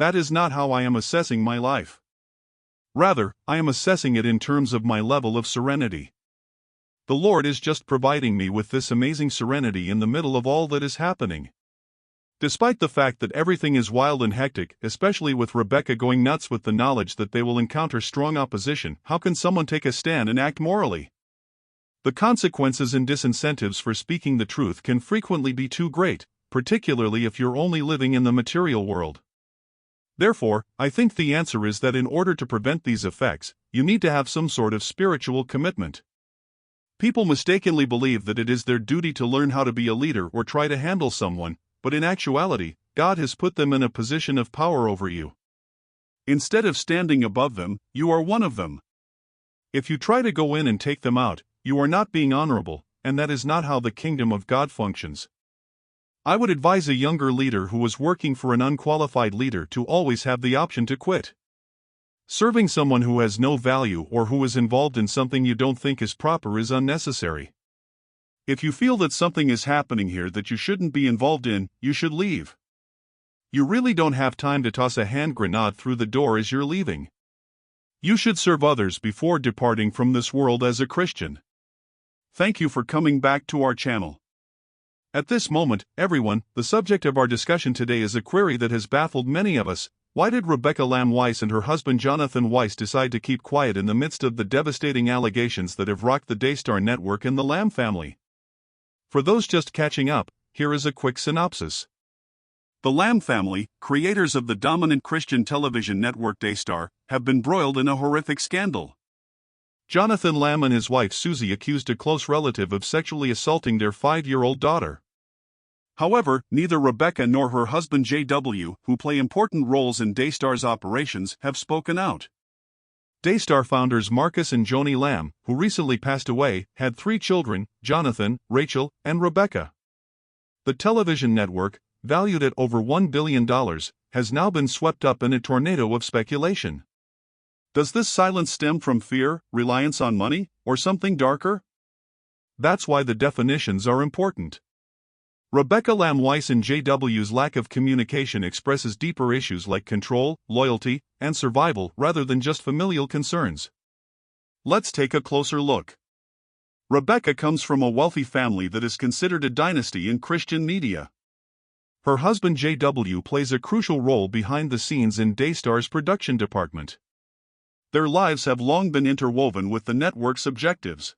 that is not how I am assessing my life. Rather, I am assessing it in terms of my level of serenity. The Lord is just providing me with this amazing serenity in the middle of all that is happening. Despite the fact that everything is wild and hectic, especially with Rebecca going nuts with the knowledge that they will encounter strong opposition, how can someone take a stand and act morally? The consequences and disincentives for speaking the truth can frequently be too great, particularly if you're only living in the material world. Therefore, I think the answer is that in order to prevent these effects, you need to have some sort of spiritual commitment. People mistakenly believe that it is their duty to learn how to be a leader or try to handle someone, but in actuality, God has put them in a position of power over you. Instead of standing above them, you are one of them. If you try to go in and take them out, you are not being honorable, and that is not how the kingdom of God functions. I would advise a younger leader who is working for an unqualified leader to always have the option to quit. Serving someone who has no value or who is involved in something you don't think is proper is unnecessary. If you feel that something is happening here that you shouldn't be involved in, you should leave. You really don't have time to toss a hand grenade through the door as you're leaving. You should serve others before departing from this world as a Christian. Thank you for coming back to our channel. At this moment, everyone, the subject of our discussion today is a query that has baffled many of us. Why did Rebecca Lamb Weiss and her husband Jonathan Weiss decide to keep quiet in the midst of the devastating allegations that have rocked the Daystar network and the Lamb family? For those just catching up, here is a quick synopsis. The Lamb family, creators of the dominant Christian television network Daystar, have been broiled in a horrific scandal. Jonathan Lamb and his wife Susie accused a close relative of sexually assaulting their 5-year-old daughter. However, neither Rebecca nor her husband JW, who play important roles in Daystar's operations, have spoken out. Daystar founders Marcus and Joni Lamb, who recently passed away, had 3 children, Jonathan, Rachel, and Rebecca. The television network, valued at over $1 billion, has now been swept up in a tornado of speculation. Does this silence stem from fear, reliance on money, or something darker? That's why the definitions are important. Rebecca Lamb Weiss and JW's lack of communication expresses deeper issues like control, loyalty, and survival rather than just familial concerns. Let's take a closer look. Rebecca comes from a wealthy family that is considered a dynasty in Christian media. Her husband JW plays a crucial role behind the scenes in Daystar's production department. Their lives have long been interwoven with the network's objectives.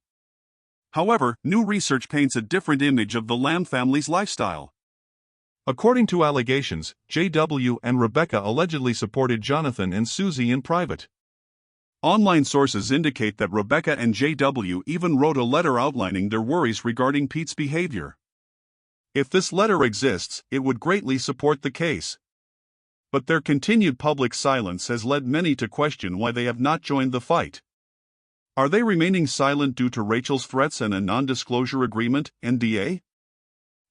However, new research paints a different image of the Lamb family's lifestyle. According to allegations, JW and Rebecca allegedly supported Jonathan and Susie in private. Online sources indicate that Rebecca and JW even wrote a letter outlining their worries regarding Pete's behavior. If this letter exists, it would greatly support the case. But their continued public silence has led many to question why they have not joined the fight. Are they remaining silent due to Rachel's threats and a non-disclosure agreement, NDA?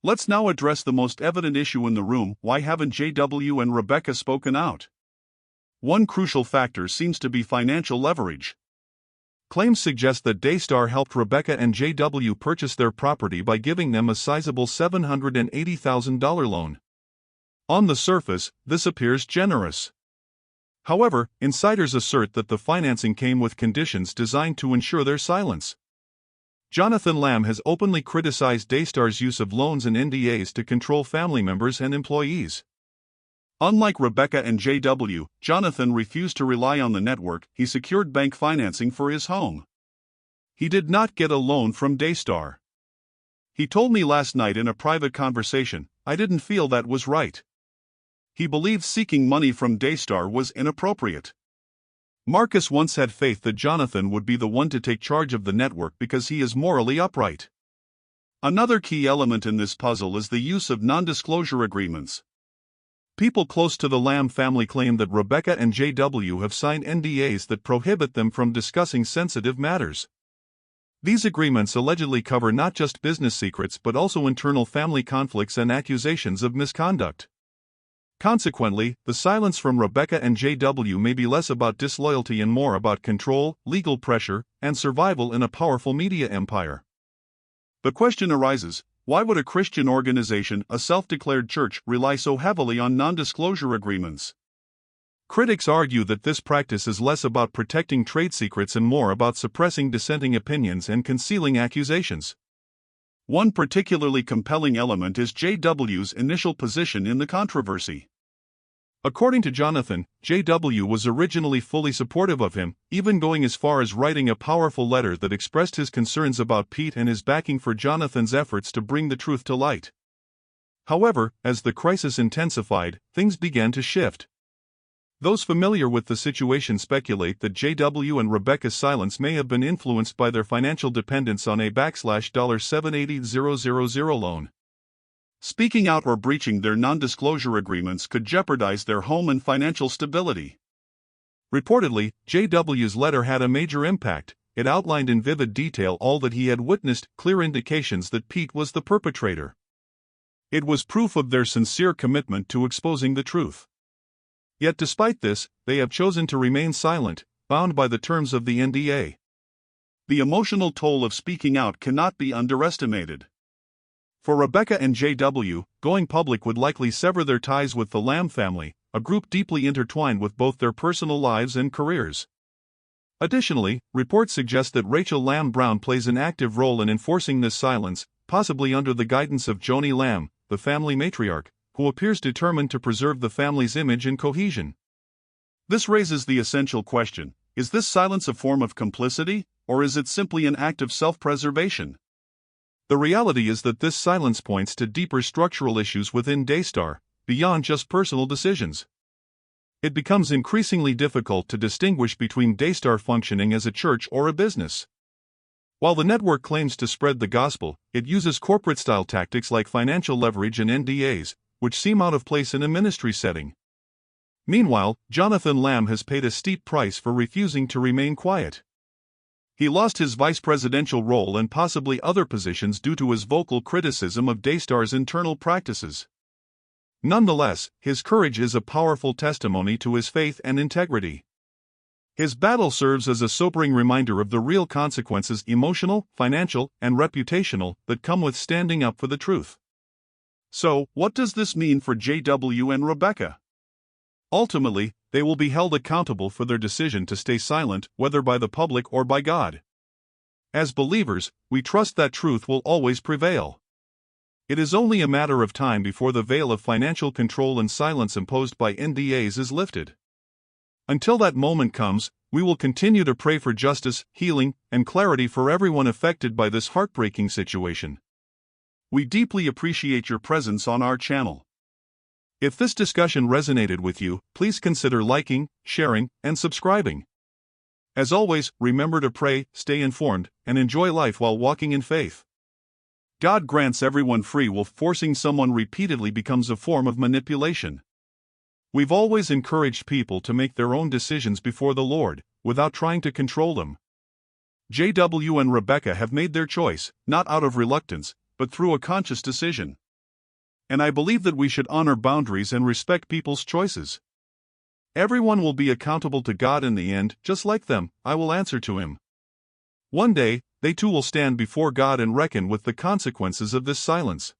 Let's now address the most evident issue in the room: why haven't JW and Rebecca spoken out? One crucial factor seems to be financial leverage. Claims suggest that Daystar helped Rebecca and JW purchase their property by giving them a sizable $780,000 loan. On the surface, this appears generous. However, insiders assert that the financing came with conditions designed to ensure their silence. Jonathan Lamb has openly criticized Daystar's use of loans and NDAs to control family members and employees. Unlike Rebecca and JW, Jonathan refused to rely on the network. He secured bank financing for his home. He did not get a loan from Daystar. He told me last night in a private conversation, "I didn't feel that was right." He believed seeking money from Daystar was inappropriate. Marcus once had faith that Jonathan would be the one to take charge of the network because he is morally upright. Another key element in this puzzle is the use of non-disclosure agreements. People close to the Lamb family claim that Rebecca and JW have signed NDAs that prohibit them from discussing sensitive matters. These agreements allegedly cover not just business secrets but also internal family conflicts and accusations of misconduct. Consequently, the silence from Rebecca and JW may be less about disloyalty and more about control, legal pressure, and survival in a powerful media empire. The question arises, why would a Christian organization, a self-declared church, rely so heavily on non-disclosure agreements? Critics argue that this practice is less about protecting trade secrets and more about suppressing dissenting opinions and concealing accusations. One particularly compelling element is J.W.'s initial position in the controversy. According to Jonathan, J.W. was originally fully supportive of him, even going as far as writing a powerful letter that expressed his concerns about Pete and his backing for Jonathan's efforts to bring the truth to light. However, as the crisis intensified, things began to shift. Those familiar with the situation speculate that J.W. and Rebecca's silence may have been influenced by their financial dependence on a $780,000 loan. Speaking out or breaching their non-disclosure agreements could jeopardize their home and financial stability. Reportedly, J.W.'s letter had a major impact. It outlined in vivid detail all that he had witnessed, clear indications that Pete was the perpetrator. It was proof of their sincere commitment to exposing the truth. Yet despite this, they have chosen to remain silent, bound by the terms of the NDA. The emotional toll of speaking out cannot be underestimated. For Rebecca and J.W., going public would likely sever their ties with the Lamb family, a group deeply intertwined with both their personal lives and careers. Additionally, reports suggest that Rachel Lamb Brown plays an active role in enforcing this silence, possibly under the guidance of Joni Lamb, the family matriarch, who appears determined to preserve the family's image and cohesion. This raises the essential question: is this silence a form of complicity, or is it simply an act of self-preservation? The reality is that this silence points to deeper structural issues within Daystar, beyond just personal decisions. It becomes increasingly difficult to distinguish between Daystar functioning as a church or a business. While the network claims to spread the gospel, it uses corporate-style tactics like financial leverage and NDAs, which seem out of place in a ministry setting. Meanwhile, Jonathan Lamb has paid a steep price for refusing to remain quiet. He lost his vice presidential role and possibly other positions due to his vocal criticism of Daystar's internal practices. Nonetheless, his courage is a powerful testimony to his faith and integrity. His battle serves as a sobering reminder of the real consequences, emotional, financial, and reputational, that come with standing up for the truth. So, what does this mean for J.W. and Rebecca? Ultimately, they will be held accountable for their decision to stay silent, whether by the public or by God. As believers, we trust that truth will always prevail. It is only a matter of time before the veil of financial control and silence imposed by NDAs is lifted. Until that moment comes, we will continue to pray for justice, healing, and clarity for everyone affected by this heartbreaking situation. We deeply appreciate your presence on our channel. If this discussion resonated with you, please consider liking, sharing, and subscribing. As always, remember to pray, stay informed, and enjoy life while walking in faith. God grants everyone free will. Forcing someone repeatedly becomes a form of manipulation. We've always encouraged people to make their own decisions before the Lord, without trying to control them. J.W. and Rebecca have made their choice, not out of reluctance, but through a conscious decision. And I believe that we should honor boundaries and respect people's choices. Everyone will be accountable to God in the end. Just like them, I will answer to Him. One day, they too will stand before God and reckon with the consequences of this silence.